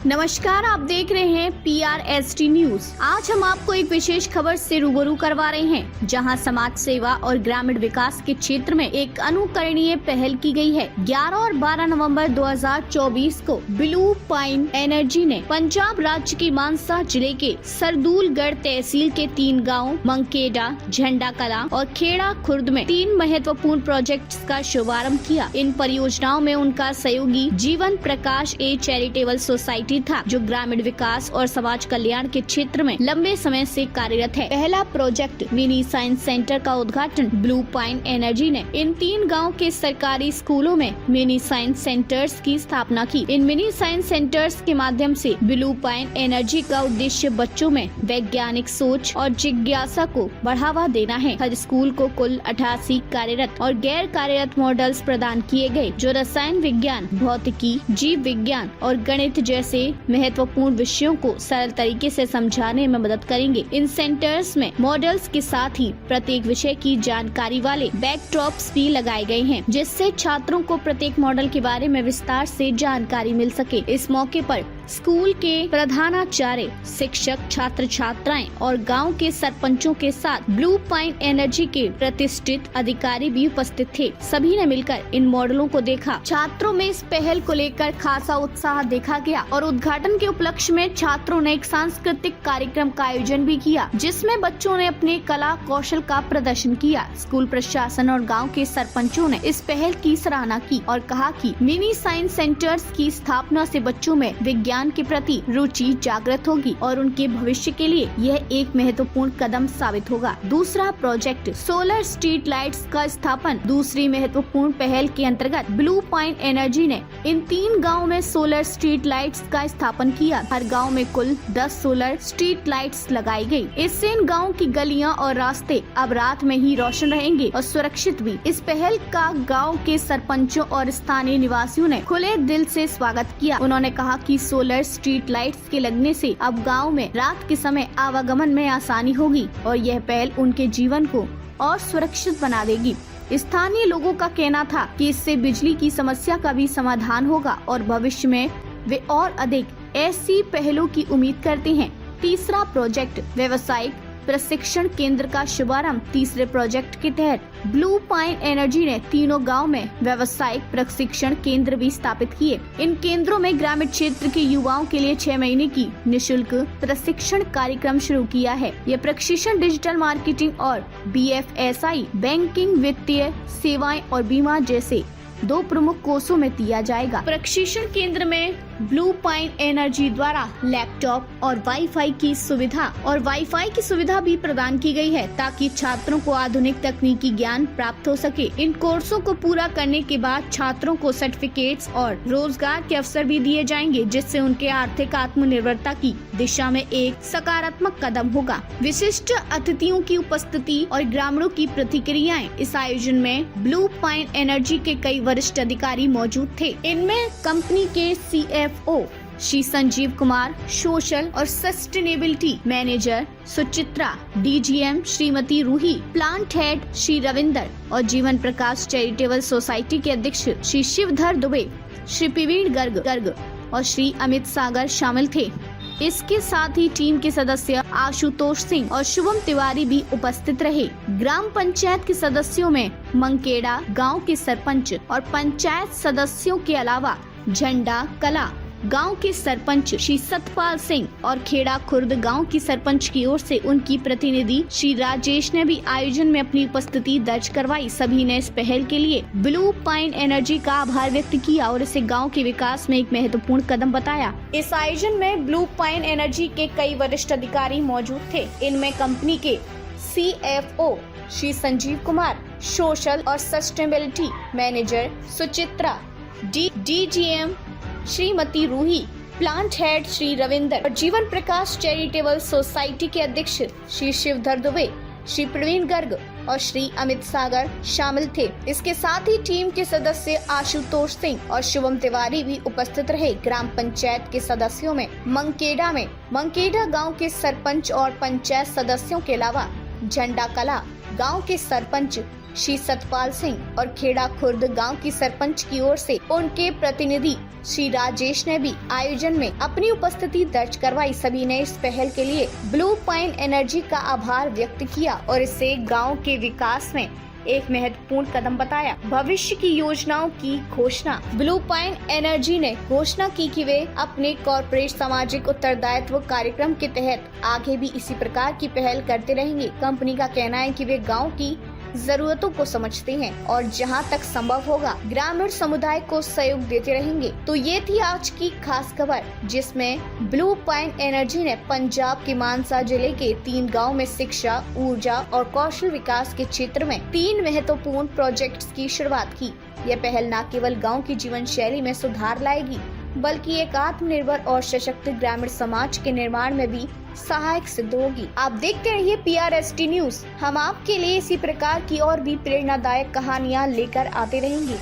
नमस्कार, आप देख रहे हैं PRST न्यूज। आज हम आपको एक विशेष खबर से रूबरू करवा रहे हैं, जहां समाज सेवा और ग्रामीण विकास के क्षेत्र में एक अनुकरणीय पहल की गई है। 11 और 12 नवंबर 2024 को ब्लू पाइन एनर्जी ने पंजाब राज्य के मानसा जिले के सरदूलगढ़ तहसील के 3 गाँव मंकेडा, झंडा कला और खेड़ा खुर्द में 3 महत्वपूर्ण प्रोजेक्ट्स का शुभारंभ किया। इन परियोजनाओं में उनका सहयोगी जीवन प्रकाश ए चैरिटेबल सोसाइटी था, जो ग्रामीण विकास और समाज कल्याण के क्षेत्र में लंबे समय से कार्यरत है। पहला प्रोजेक्ट मिनी साइंस सेंटर का उद्घाटन ब्लू पाइन एनर्जी ने इन 3 गाँव के सरकारी स्कूलों में मिनी साइंस सेंटर्स की स्थापना की। इन मिनी साइंस सेंटर्स के माध्यम से ब्लू पाइन एनर्जी का उद्देश्य बच्चों में वैज्ञानिक सोच और जिज्ञासा को बढ़ावा देना है। हर स्कूल को कुल 88 कार्यरत और गैर कार्यरत मॉडल्स प्रदान किए गए, जो रसायन विज्ञान, भौतिकी, जीव विज्ञान और गणित जैसे महत्वपूर्ण विषयों को सरल तरीके से समझाने में मदद करेंगे। इन सेंटर्स में मॉडल्स के साथ ही प्रत्येक विषय की जानकारी वाले बैकड्रॉप्स भी लगाए गए हैं, जिससे छात्रों को प्रत्येक मॉडल के बारे में विस्तार से जानकारी मिल सके। इस मौके पर स्कूल के प्रधानाचार्य, शिक्षक, छात्र छात्राएं और गांव के सरपंचों के साथ ब्लू पाइन एनर्जी के प्रतिष्ठित अधिकारी भी उपस्थित थे। सभी ने मिलकर इन मॉडलों को देखा। छात्रों में इस पहल को लेकर खासा उत्साह देखा गया और उद्घाटन के उपलक्ष्य में छात्रों ने एक सांस्कृतिक कार्यक्रम का आयोजन भी किया, जिसमें बच्चों ने अपने कला कौशल का प्रदर्शन किया। स्कूल प्रशासन और गाँव के सरपंचों ने इस पहल की सराहना की और कहा कि मिनी साइंस सेंटर्स की स्थापना से बच्चों में विज्ञान के प्रति रुचि जागृत होगी और उनके भविष्य के लिए यह एक महत्वपूर्ण कदम साबित होगा। दूसरा प्रोजेक्ट सोलर स्ट्रीट लाइट्स का स्थापन। दूसरी महत्वपूर्ण पहल के अंतर्गत ब्लू पाइन एनर्जी ने इन 3 गाँव में सोलर स्ट्रीट लाइट्स का स्थापन किया। हर गाँव में कुल 10 सोलर स्ट्रीट लाइट्स लगाई गयी। इससे इन गाँव की गलियाँ और रास्ते अब रात में ही रोशन रहेंगे और सुरक्षित भी। इस पहल का गाँव के सरपंचों और स्थानीय निवासियों ने खुले दिल से स्वागत किया। उन्होंने कहा कि सोलर स्ट्रीट लाइट्स के लगने से अब गांव में रात के समय आवागमन में आसानी होगी और यह पहल उनके जीवन को और सुरक्षित बना देगी। स्थानीय लोगों का कहना था कि इससे बिजली की समस्या का भी समाधान होगा और भविष्य में वे और अधिक ऐसी पहलों की उम्मीद करते हैं। तीसरा प्रोजेक्ट व्यवसायिक प्रशिक्षण केंद्र का शुभारंभ। तीसरे प्रोजेक्ट के तहत ब्लू पाइन एनर्जी ने 3 गाँव में व्यवसायिक प्रशिक्षण केंद्र भी स्थापित किए। इन केंद्रों में ग्रामीण क्षेत्र के युवाओं के लिए 6 महीने की निशुल्क प्रशिक्षण कार्यक्रम शुरू किया है। यह प्रशिक्षण डिजिटल मार्केटिंग और BFSI, बैंकिंग, वित्तीय सेवाएं और बीमा जैसे 2 प्रमुख कोर्सों में दिया जाएगा। प्रशिक्षण केंद्र में ब्लू पाइन एनर्जी द्वारा लैपटॉप और वाईफाई की सुविधा भी प्रदान की गई है, ताकि छात्रों को आधुनिक तकनीकी ज्ञान प्राप्त हो सके। इन कोर्सों को पूरा करने के बाद छात्रों को सर्टिफिकेट्स और रोजगार के अवसर भी दिए जाएंगे, जिससे उनके आर्थिक आत्मनिर्भरता की दिशा में एक सकारात्मक कदम होगा। विशिष्ट अतिथियों की उपस्थिति और ग्रामीणों की प्रतिक्रियाएं। इस आयोजन में ब्लू पाइन एनर्जी के कई वरिष्ठ अधिकारी मौजूद थे। इनमें कंपनी के CFO श्री संजीव कुमार, सोशल और sustainability manager Suchitra, DGM Shrimati Ruhi, plant head Shri Ravinder और जीवन प्रकाश चैरिटेबल सोसाइटी के अध्यक्ष श्री शिवधर दुबे, श्री प्रवीण गर्ग और श्री अमित सागर शामिल थे। इसके साथ ही टीम के सदस्य आशुतोष सिंह और शुभम तिवारी भी उपस्थित रहे। ग्राम पंचायत के सदस्यों में मंकेड़ा गांव के सरपंच और पंचायत सदस्यों के अलावा झंडा कला गांव के सरपंच श्री सतपाल सिंह और खेड़ा खुर्द गांव की सरपंच की ओर से उनकी प्रतिनिधि श्री राजेश ने भी आयोजन में अपनी उपस्थिति दर्ज करवाई। सभी ने इस पहल के लिए ब्लू पाइन एनर्जी का आभार व्यक्त किया और इसे गांव के विकास में एक महत्वपूर्ण कदम बताया। इस आयोजन में ब्लू पाइन एनर्जी के कई वरिष्ठ अधिकारी मौजूद थे। इनमें कंपनी के CFO श्री संजीव कुमार, सोशल और sustainability manager Suchitra, DGM Shrimati Ruhi, plant head Shri Ravinder और जीवन प्रकाश चैरिटेबल सोसाइटी के अध्यक्ष श्री शिवधर दुबे, श्री प्रवीण गर्ग और श्री अमित सागर शामिल थे। इसके साथ ही टीम के सदस्य आशुतोष सिंह और शुभम तिवारी भी उपस्थित रहे। ग्राम पंचायत के सदस्यों में मंकेडा गांव के सरपंच और पंचायत सदस्यों के अलावा झंडा कला गांव के सरपंच श्री सतपाल सिंह और खेड़ा खुर्द गांव की सरपंच की ओर से उनके प्रतिनिधि श्री राजेश ने भी आयोजन में अपनी उपस्थिति दर्ज करवाई। सभी ने इस पहल के लिए ब्लू पॉइंट एनर्जी का आभार व्यक्त किया और इसे गांव के विकास में एक महत्वपूर्ण कदम बताया। भविष्य की योजनाओं की घोषणा। ब्लू पॉइंट एनर्जी ने घोषणा की कि वे अपने कॉर्पोरेट सामाजिक उत्तरदायित्व कार्यक्रम के तहत आगे भी इसी प्रकार की पहल करते रहेंगे। कंपनी का कहना है कि वे गांव की जरूरतों को समझते हैं और जहां तक संभव होगा ग्रामीण समुदाय को सहयोग देते रहेंगे। तो ये थी आज की खास खबर, जिसमें ब्लू पॉइंट एनर्जी ने पंजाब के मानसा जिले के 3 गांव में शिक्षा, ऊर्जा और कौशल विकास के क्षेत्र में 3 महत्वपूर्ण प्रोजेक्ट्स की शुरुआत की। यह पहल न केवल गाँव की जीवन शैली में सुधार लाएगी, बल्कि एक आत्मनिर्भर और सशक्त ग्रामीण समाज के निर्माण में भी सहायक सिद्ध होगी। आप देखते रहिए PRST न्यूज। हम आपके लिए इसी प्रकार की और भी प्रेरणादायक कहानियाँ लेकर आते रहेंगे।